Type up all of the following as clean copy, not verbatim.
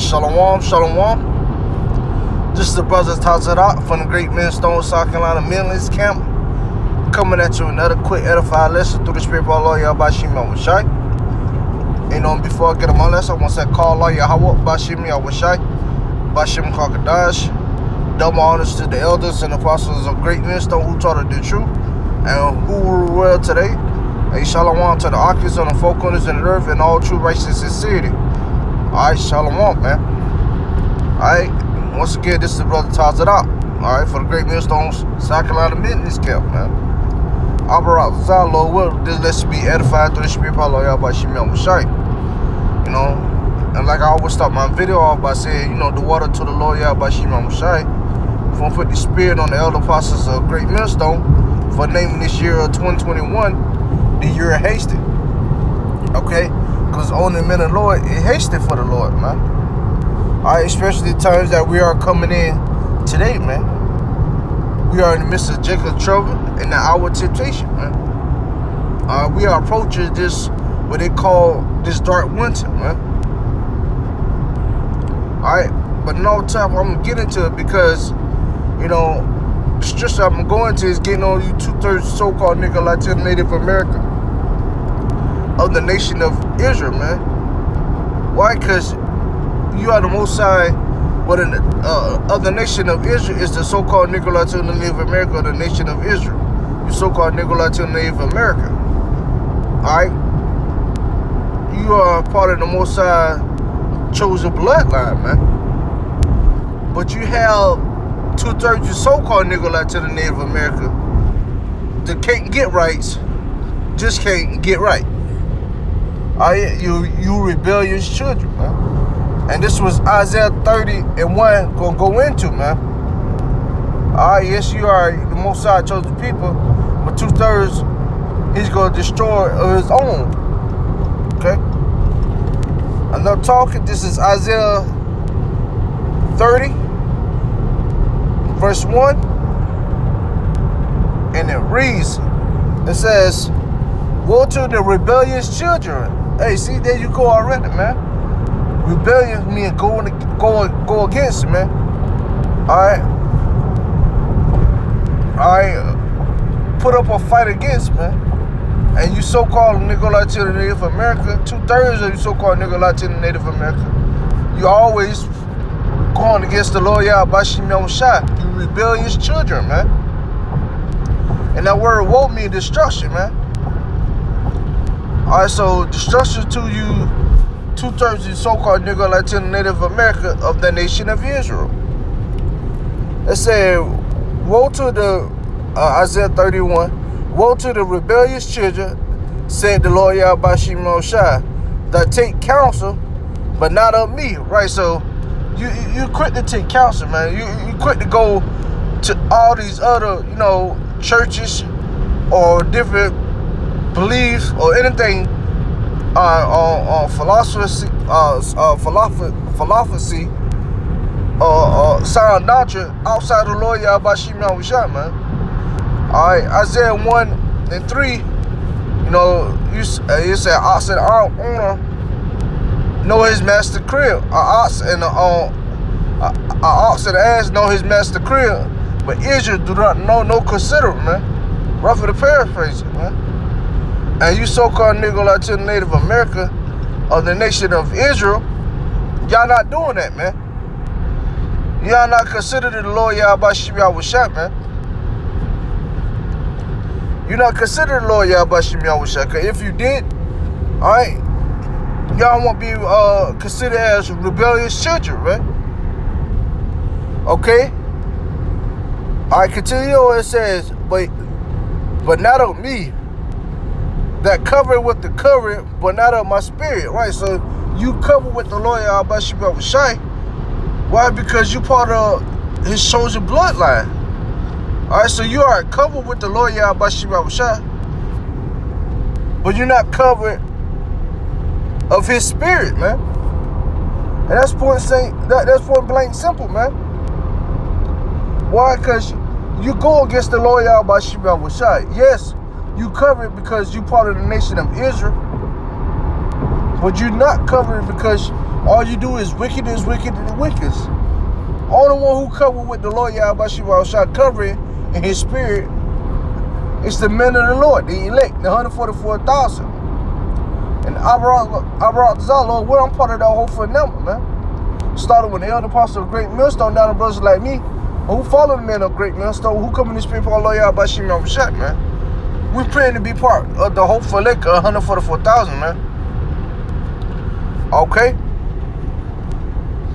Shalom, shalom. This is the brothers Tazarat from the Great Millstone, South Carolina Men's Camp, coming at you another quick edified lesson through the Spirit of our Lord Yahweh Bashim Yahushai. And before I get on my lesson, I want to say call Allah Yahweh Bashim Yahushai, Bashim Kakadash. Double honors to the elders and apostles of Great Millstone who taught us the truth and who rule well today. And shalom to the occupants on the four corners of the earth and all true righteousness and sincerity. Alright, shalom, man. Alright, once again, this is the brother Tazarat. Alright, for the Great Millstone, South Carolina Men's Camp, man. Abarat Lord will this lesson be edified through the Spirit of our Lord Yahweh Bashim Yahushai. You know, and like I always start my video off by saying, the water to the Lord Yahweh Bashim Yahushai. If I put the Spirit on the elder apostles of Great Millstone for naming this year of 2021 the year of hasted. Okay? Because only men of the Lord, it hasted for the Lord, man. Alright, especially the times that we are coming in today, man. We are in the midst of Jacob's trouble and the hour of temptation, man. We are approaching this, what they call this dark winter, man. Alright, but no time I'm going to get into it because, the stress I'm going to is getting on you 2/3 so-called nigga Latino Native American of the nation of Israel, man. Why? Because you are the Most High, but of the nation of Israel is the so-called Negro Latino Native America of the nation of Israel. You so-called Negro Latino Native America. Alright? You are part of the Most High chosen bloodline, man. But you have 2/3 of so-called Negro Latino Native America that can't get rights, just can't get right. You rebellious children, man. And this was Isaiah 30:1 gonna go into, man. Yes, you are the Most High chosen people, but 2/3 he's gonna destroy of his own. Okay? Enough talking. This is Isaiah 30:1, and it reads. It says, "Woe to the rebellious children." Hey, see, there you go already, man. Rebellion means go against it, man. Alright, put up a fight against, man. And you so-called Negro Latino Native America, 2/3 of you so-called Negro Latino Native America, you always going against the Lord Yahweh Bashim Yahushai. You rebellious children, man. And that word woe means destruction, man. Alright, so destruction to you 2/3 of so-called Negro Latino Native America of the nation of Israel. It said, woe to the, Isaiah 31, woe to the rebellious children, said the Lord Yahweh Bashim Yahushai, that take counsel, but not of me. Right, so you quick to take counsel, man. You quick to go to all these other, churches or different beliefs or anything on philosophy, sound doctrine outside of the Lord Yahweh Bashim Yahushai, man. Alright, Isaiah 1:3, you said ox and owner know his master crib. An ox and ass know his master crib, but Israel do not know, no consider it, man. Roughly to paraphrase it, man. And you so-called Negro Latino Native America of the nation of Israel, y'all not doing that, man. Y'all not considered the Lord Yahweh Bashim Yahushai, man. You're not considered the Lord Yahweh Bashim Yahushai. Because if you did, alright, y'all won't be considered as rebellious children, man. Okay? Alright, continue. It says, but not of me, that covered with the covering, but not of my spirit. Right? So you cover with the Lord Yahweh Bashim Yahushai. Why? Because you part of his chosen bloodline. Alright, so you are covered with the Lord Yahweh Bashim Yahushai, but you're not covered of his spirit, man. And that's point blank simple, man. Why? Because you go against the Lord Yahweh Bashim Yahushai. Yes, you covered because you part of the nation of Israel, but you're not covered because All you do is wicked and wicked. Only one who covered with the Lord Yahweh shall covering in his spirit is the men of the Lord, the elect, the 144,000. And I brought this out, Lord, I'm part of that whole for number, man. Started with the elder apostle of Great Millstone down to brothers like me, who follow the men of Great Millstone, who come in the spirit for Lord Yahweh Shimon, man. We're praying to be part of the hope for like 144,000, man. Okay.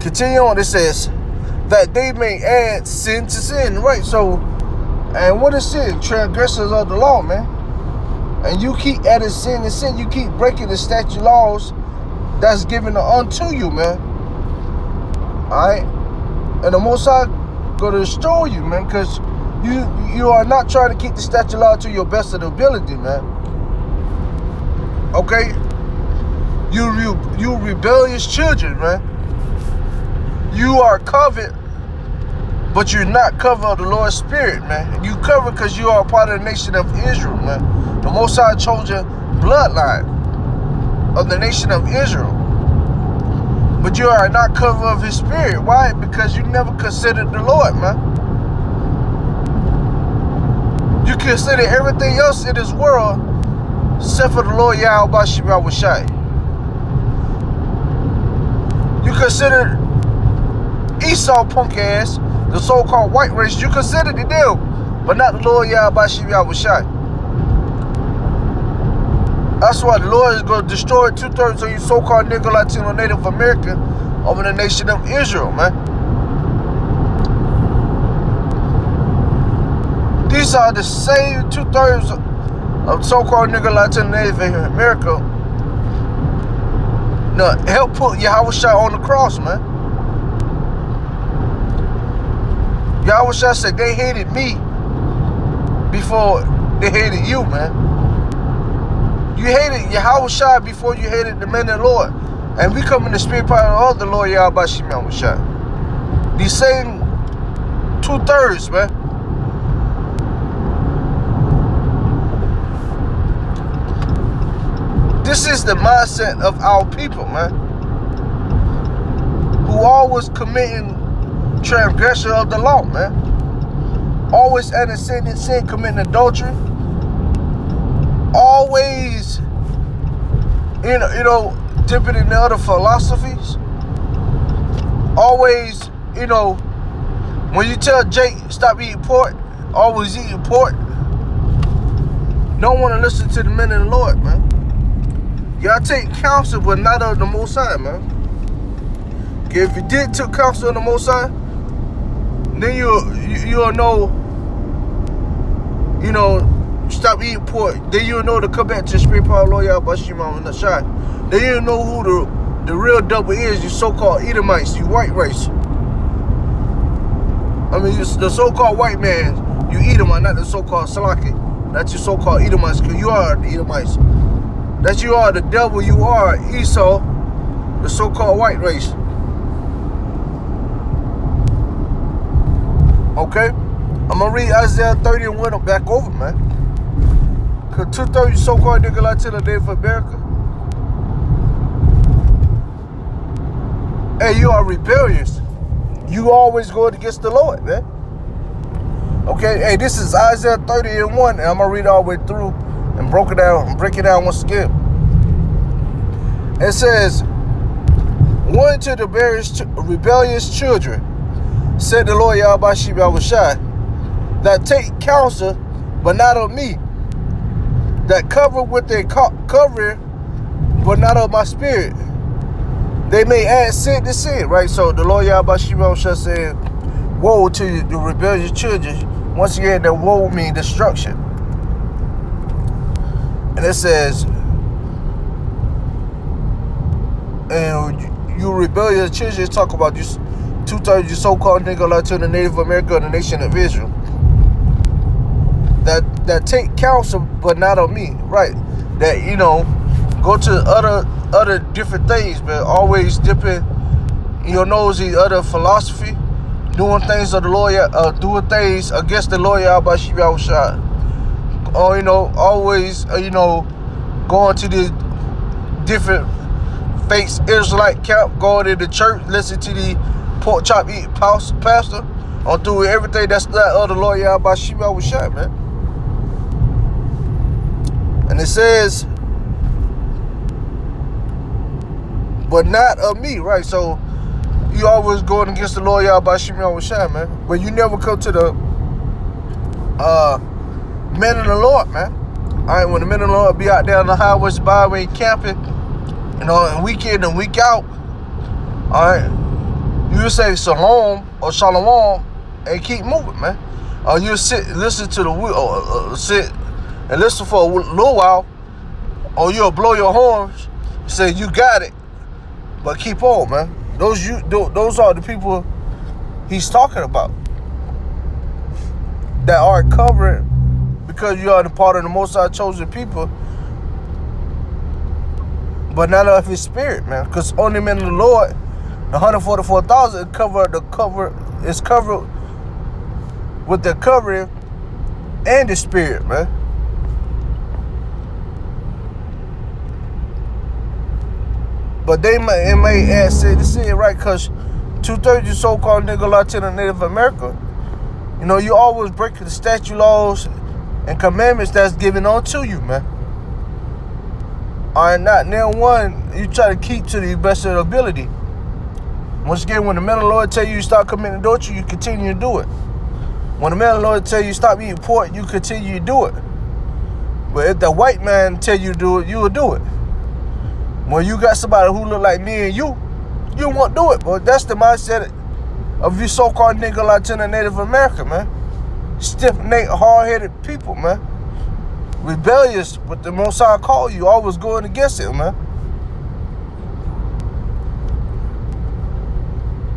Continue on. It says that they may add sin to sin, right? So, and what is sin? Transgressors of the law, man. And you keep adding sin to sin. You keep breaking the statute laws that's given unto you, man. All right. And the Most High going to destroy you, man, because you are not trying to keep the statute law to your best of the ability, man. Okay. You rebellious children, man. You are covered, but you're not covered of the Lord's Spirit, man. You covered because you are a part of the nation of Israel, man. The Most High chosen bloodline of the nation of Israel. But you are not covered of his spirit. Why? Because you never considered the Lord, man. You consider everything else in this world except for the Lord Yahweh Shai. You consider Esau punk ass, the so-called white race, you consider the deal, but not the Lord Yahweh Shai. That's why the Lord is going to destroy 2/3 of you so-called Negro, Latino, Native American over the nation of Israel, man. These are the same 2/3 of so-called Negro, Latino, Native America that help put Yahweh Shai on the cross, man. Yahweh Shai said they hated me before they hated you, man. You hated Yahweh Shai before you hated the men of the Lord. And we come in the spirit power of the Lord Yahweh Shai. These same 2/3, man. This is the mindset of our people, man. Who always committing transgression of the law, man. Always adding sin and sin, committing adultery. Always, you know, dipping in the other philosophies. Always, you know, when you tell Jake stop eating pork, always eating pork. Don't want to listen to the men of the Lord, man. Y'all take counsel, but not of the Most High, man. Okay, if you did take counsel of the Most High, then you'll know, you know, stop eating pork. Then you'll know to come back to the spirit power Lord Yahweh Shimon and Shai. Then you'll know who the real devil is, you so-called Edomites, you white race. I mean, the so-called white man, you Edomite, not the so-called Salaki. That's your so-called Edomites, because you are the Edomites. That you are the devil, you are Esau, the so-called white race. Okay? I'm going to read Isaiah 30 and win back over, man. Because 2/3 so-called nigga Latino Native America. Hey, you are rebellious. You always going against the Lord, man. Okay? Hey, this is Isaiah 30 and 1, and I'm going to read all the way through and break it down once again. It says, "One to the rebellious children, said the Lord Yahweh Shai, that take counsel, but not of me, that cover with their covering, but not of my spirit. They may add sin to sin," right? So the Lord Yahweh Shai said, "Woe to the rebellious children." Once again, the woe means destruction. And it says, and you rebellious children, talk about you 2/3 you so-called Negro, Latino, Native America, and the nation of Israel. That take counsel, but not on me, right? That, you know, go to other different things, but always dipping your nose in other philosophy, doing things of the Lord, doing things against the Lord Yahweh Shai. Or, always, going to these different fake Israelite camp, going to the church, listen to the pork chop eating pastor, on doing everything that's not of the Lord Yahweh Shema was shot, man. And it says, but not of me, right? So you always going against the Lord Yahweh Shema was shot, man. But you never come to the men of the Lord, man. All right, when the men of the Lord be out there on the highways, byway, camping, you know, and week in and week out, all right, you say shalom or shalom and keep moving, man. Or you listen to the sit and listen for a little while, or you'll blow your horns, say you got it, but keep on, man. Those are the people he's talking about that are covering, because you are the part of the Most High chosen people, but not of His Spirit, man. Because only men of the Lord, the 144,000 is covered with the covering and the Spirit, man. But they may add, say this is right, because 2/3 you so-called nigga Latino Native America, you know, you always break the statute laws and commandments that's given unto you, man. All right, not now one you try to keep to the best of your ability. Once again, when the man of the Lord tell you stop committing adultery, you continue to do it. When the man of the Lord tell you stop eating pork, you continue to do it. But if the white man tell you to do it, you will do it. When you got somebody who look like me and you won't do it. But that's the mindset of you so-called nigga Latino Native American, man. Stiff-necked, hard-headed people, man. Rebellious, but the Most High call you, always going against it, man.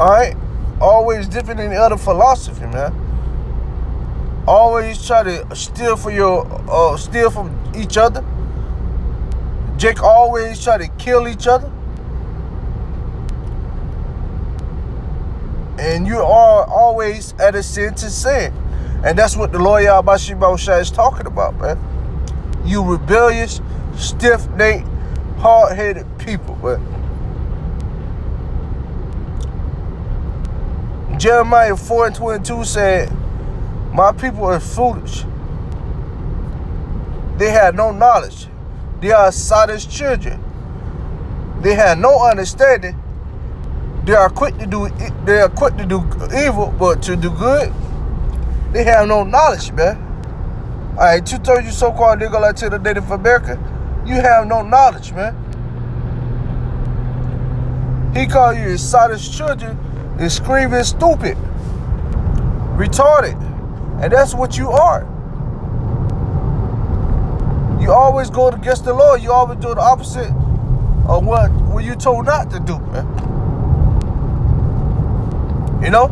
Alright? Always different than the other philosophy, man. Always try to steal from each other. Jake always try to kill each other. And you are always at a sin to sin. And that's what the Lord Yahweh Shema is talking about, man. You rebellious, stiff-necked, hard-headed people, man. Jeremiah 4:22 said, my people are foolish. They have no knowledge. They are Satan's children. They have no understanding. They are quick to do evil, but to do good, they have no knowledge, man. All right, 2/3 you so-called nigga Latino Native American, you have no knowledge, man. He called you Satan's children and screaming stupid, retarded, and that's what you are. You always go against the Lord. You always do the opposite of what you told not to do, man. You know?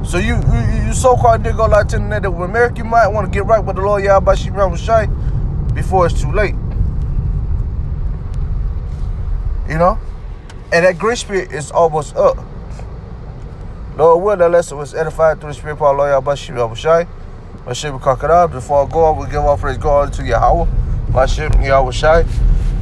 So you so-called nigga Latino Native American, you might want to get right with the Lord Yahweh Shema Shai before it's too late. You know? And that grace spirit is almost up. Lord will, that lesson was edified through the Spirit of our Lord Yahweh Shema Shai. My shit Kakara. Before I go, I will give all praise God to Yahweh. My shit Yahweh Shai.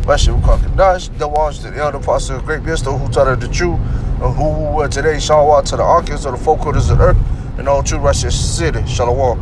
My shit Kakadash. The ones to the elder apostle of great wisdom who taught us the truth. And who were today, Shalom to the archers of the folk quarters of the earth. And all true righteous city. Shalom.